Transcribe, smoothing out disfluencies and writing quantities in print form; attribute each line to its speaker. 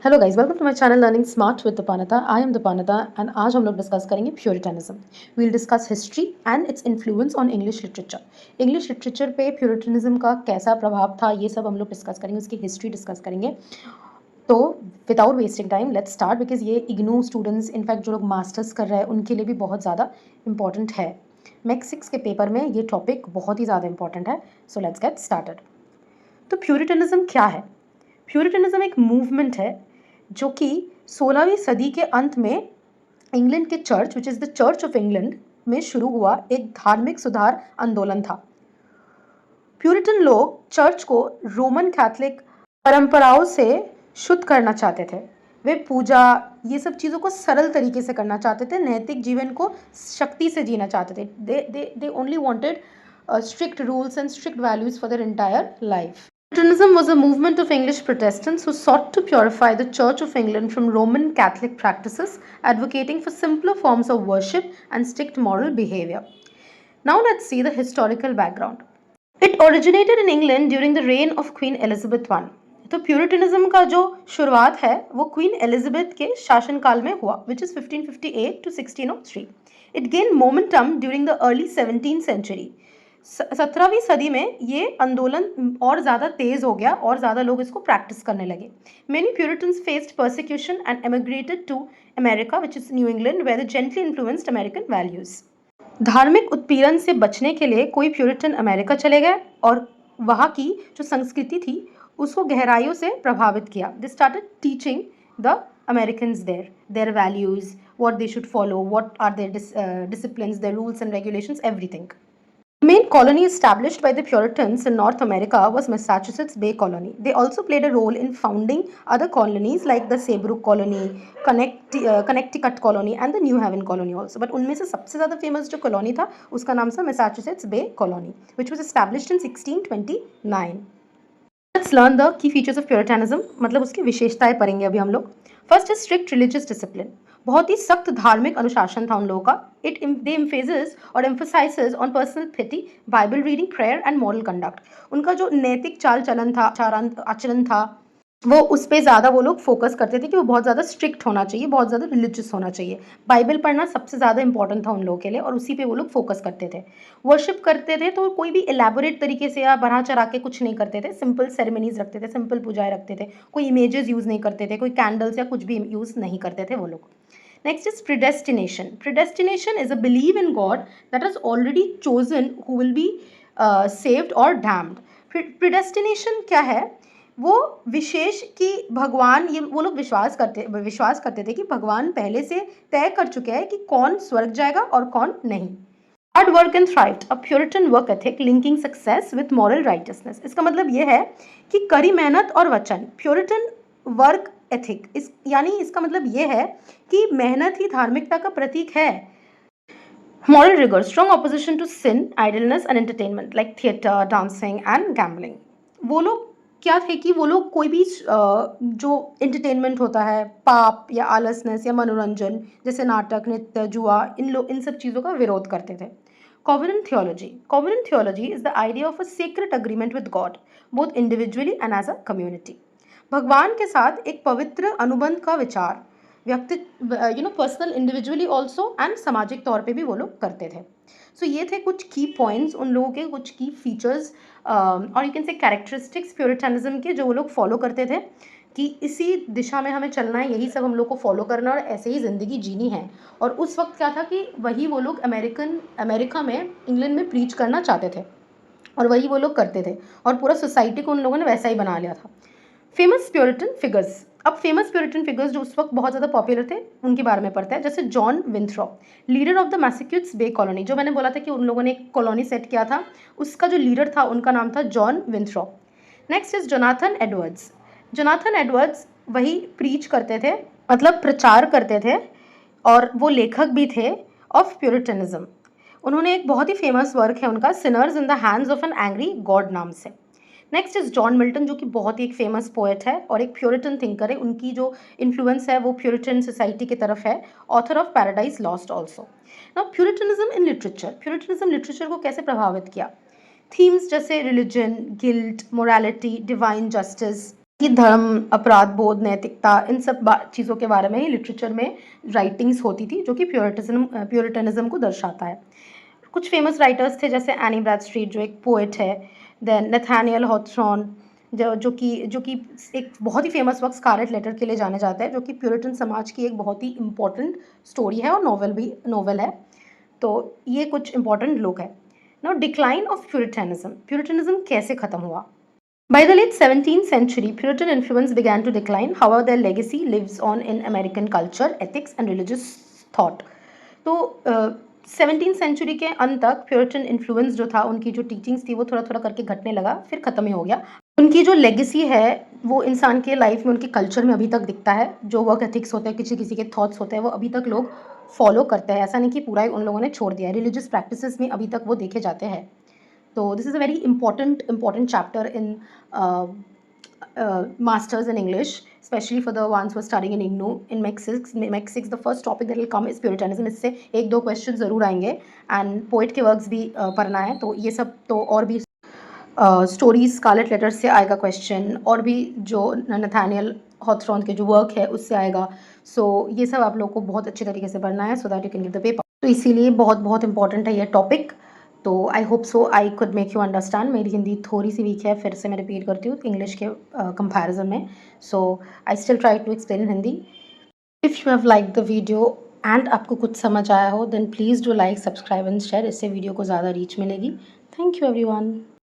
Speaker 1: Hello guys, welcome to my channel learning smart with Dipanta. I am Dipanta and आज हम लोग discuss करेंगे Puritanism. We will discuss history and its influence on English literature. English literature पे Puritanism का कैसा प्रभाव था, ये सब हम लोग डिस्कस करेंगे, उसकी हिस्ट्री डिस्कस करेंगे। तो without wasting time let's start, because ये इग्नू स्टूडेंट्स, इनफैक्ट जो लोग मास्टर्स कर रहे हैं उनके लिए भी बहुत ज़्यादा इंपॉर्टेंट है। मैक्स 6 के पेपर में ये टॉपिक बहुत ही ज़्यादा इंपॉर्टेंट है। So let's get started. तो प्यूरिटनिज्म क्या है? प्यूरिटनिज्म एक मूवमेंट है जो कि 16वीं सदी के अंत में इंग्लैंड के church, which is the church of England, में शुरू हुआ एक धार्मिक सुधार आंदोलन था। प्यूरिटन लोग चर्च को रोमन कैथोलिक परंपराओं से शुद्ध करना चाहते थे। वे पूजा, ये सब चीज़ों को सरल तरीके से करना चाहते थे, नैतिक जीवन को शक्ति से जीना चाहते थे। They only wanted strict rules and strict values for their entire life. Puritanism was a movement of English Protestants who sought to purify the Church of England from Roman Catholic practices, advocating for simpler forms of worship and strict moral behavior. Now let's see the historical background. It originated in England during the reign of Queen Elizabeth I. तो प्यूरिटनिज्म का जो शुरुआत है वो queen Elizabeth के शासनकाल में हुआ, which is 1558 to 1603. It gain momentum during the early 17th century. 17वीं सदी में ये आंदोलन और ज़्यादा तेज हो गया और ज़्यादा लोग इसको प्रैक्टिस करने लगे. Many Puritans faced persecution and emigrated to America, which is New England, where they gently influenced American values. धार्मिक उत्पीड़न से बचने के लिए कोई प्यूरिटन अमेरिका चले गए और वहाँ की जो संस्कृति थी उसको गहराइयों से प्रभावित किया. They started teaching the Americans their values, what they should follow, what are their disciplines, their rules and regulations, everything. The main colony established by the Puritans in North America was Massachusetts Bay Colony. They also played a role in founding other colonies like the Saybrook Colony, Connecticut Colony and the New Haven Colony also. But उनमें से सबसे ज़्यादा famous जो colony था उसका नाम था Massachusetts Bay Colony, which was established in 1629. Let's learn the key features of Puritanism. मतलब उसकी विशेषताएं पढ़ेंगे अभी हम लोग. First is strict religious discipline. बहुत ही सख्त धार्मिक अनुशासन था उन लोगों का. दे एम्फेसिस और emphasises on personal piety, Bible reading, prayer and moral conduct. उनका जो नैतिक चाल चलन था, आचरण था, वो उस पर ज़्यादा वो लोग फोकस करते थे कि वो बहुत ज़्यादा स्ट्रिक्ट होना चाहिए, बहुत ज़्यादा रिलीजियस होना चाहिए. बाइबल पढ़ना सबसे ज़्यादा इंपॉर्टेंट था उन लोगों के लिए और उसी पे वो लोग फोकस करते थे. वर्शिप करते थे तो कोई भी एलैबोरेट तरीके से या बढ़ा चढ़ा के कुछ नहीं करते थे. सिंपल सेरेमनीज रखते थे, सिंपल पूजाएं रखते थे, कोई इमेजेस यूज़ नहीं करते थे, कोई कैंडल्स या कुछ भी यूज़ नहीं करते थे वो लोग. Next is predestination. Predestination is a belief in God that has already chosen who will be saved or damned. Predestination क्या है? वो विशेष कि भगवान, ये वो लोग विश्वास करते थे कि भगवान पहले से तय कर चुके हैं कि कौन स्वर्ग जाएगा और कौन नहीं. Hard work and thrived, a Puritan work ethic linking success with moral righteousness. इसका मतलब ये है कि कड़ी मेहनत और वचन. प्यूरिटन वर्क एथिक यानी इसका मतलब ये है कि मेहनत ही धार्मिकता का प्रतीक है. Moral rigour, strong opposition to sin, idleness and entertainment like theatre, dancing and gambling. वो लोग क्या थे कि वो लोग कोई भी जो एंटरटेनमेंट होता है, पाप या आलसनेस या मनोरंजन, जैसे नाटक, नृत्य, जुआ, इन सब चीज़ों का विरोध करते थे. Covenant theology. Covenant theology is the idea of a sacred agreement with God, both individually and as a community. भगवान के साथ एक पवित्र अनुबंध का विचार व्यक्ति, पर्सनल, इंडिविजुअली ऑल्सो एंड सामाजिक तौर पे भी वो लोग करते थे. सो ये थे कुछ की पॉइंट्स, उन लोगों के कुछ की फीचर्स और यू कैन से कैरेक्टरिस्टिक्स प्यूरिटनिज्म के, जो वो लोग फॉलो करते थे कि इसी दिशा में हमें चलना है, यही सब हम लोग को फॉलो करना है और ऐसे ही ज़िंदगी जीनी है. और उस वक्त क्या था कि वही वो लोग अमेरिका में, इंग्लैंड में प्रीच करना चाहते थे और वही वो लोग करते थे और पूरा सोसाइटी को उन लोगों ने वैसा ही बना लिया था. Famous Puritan figures. अब फेमस प्यूरिटन फिगर्स जो उस वक्त बहुत ज़्यादा पॉपुलर थे उनके बारे में पढ़ते हैं. जैसे John Winthrop, leader of the Massachusetts Bay Colony. जो मैंने बोला था कि उन लोगों ने एक कॉलोनी सेट किया था, उसका जो लीडर था उनका नाम था John Winthrop. Next is Jonathan Edwards. Jonathan Edwards वही प्रीच करते थे, मतलब प्रचार करते थे और वो लेखक भी थे ऑफ प्यूरिटनिज्म. उन्होंने एक बहुत ही फेमस वर्क है उनका, Sinners in the hands of an angry God नाम से. नेक्स्ट इज जॉन मिल्टन, जो कि बहुत ही एक फेमस पोएट है और एक प्यूरिटन थिंकर है. उनकी जो इन्फ्लुएंस है वो प्यूरिटन सोसाइटी की तरफ है. Author of Paradise Lost also. Now Puritanism in literature. Puritanism literature को कैसे प्रभावित किया? थीम्स जैसे religion, guilt, morality, divine justice, कि धर्म, अपराध बोध, नैतिकता इन सब चीज़ों के बारे में ही लिटरेचर में राइटिंग्स होती थी जो कि प्योरिटनिज्म को दर्शाता है। कुछ फेमस राइटर्स थे जैसे एनी ब्रैडस्ट्रीट जो एक पोएट है, देन नथानियल हॉथॉर्न जो कि एक बहुत ही फेमस वर्क स्कारलेट लेटर के लिए जाने जाता है, जो कि प्यूरिटन समाज की एक बहुत ही इम्पोर्टेंट स्टोरी है और नॉवल है। तो ये कुछ इम्पोर्टेंट लोग हैं। नाउ डिक्लाइन ऑफ प्यूरिटनिज्म कैसे खत्म हुआ? By the late 17th century, Puritan influence began to decline. However, their legacy lives on in American culture, ethics, and religious thought. तो 17th सेंचुरी के अंत तक प्योरिटन इन्फ्लुएंस जो था, उनकी जो टीचिंग्स थी वो थोड़ा थोड़ा करके घटने लगा, फिर ख़त्म ही हो गया। उनकी जो लेगेसी है वो इंसान के लाइफ में, उनके कल्चर में अभी तक दिखता है। जो वर्क एथिक्स होते हैं, किसी किसी के थॉट्स होते हैं, वो अभी तक लोग फॉलो करते हैं। ऐसा नहीं कि पूरा ही उन लोगों ने छोड़ दिया है। रिलीजियस प्रैक्टिसेस में अभी तक वो देखे जाते हैं। So this is a very important chapter in masters in English, especially for the ones who are studying in IGNOU in MEC6. The first topic that will come is Puritanism. इससे एक दो क्वेश्चन ज़रूर आएंगे and poet के works भी पढ़ना है। तो ये सब तो और भी स्टोरीज स्कारलेट लेटर से आएगा क्वेश्चन, और भी जो नथानियल हॉथॉर्न के जो वर्क है उससे आएगा। सो ये सब आप लोग को बहुत अच्छे तरीके से पढ़ना है so that you can give the paper. तो इसीलिए बहुत बहुत इंपॉर्टेंट है ये टॉपिक। तो I hope so I could make you understand. मेरी हिंदी थोड़ी सी वीक है, फिर से मैं रिपीट करती हूँ इंग्लिश के कंपैरिजन में। So I still try to explain in Hindi. If you have like the video and आपको कुछ समझ आया हो, then please do like, subscribe and share. इससे वीडियो को ज़्यादा रीच मिलेगी। Thank you everyone.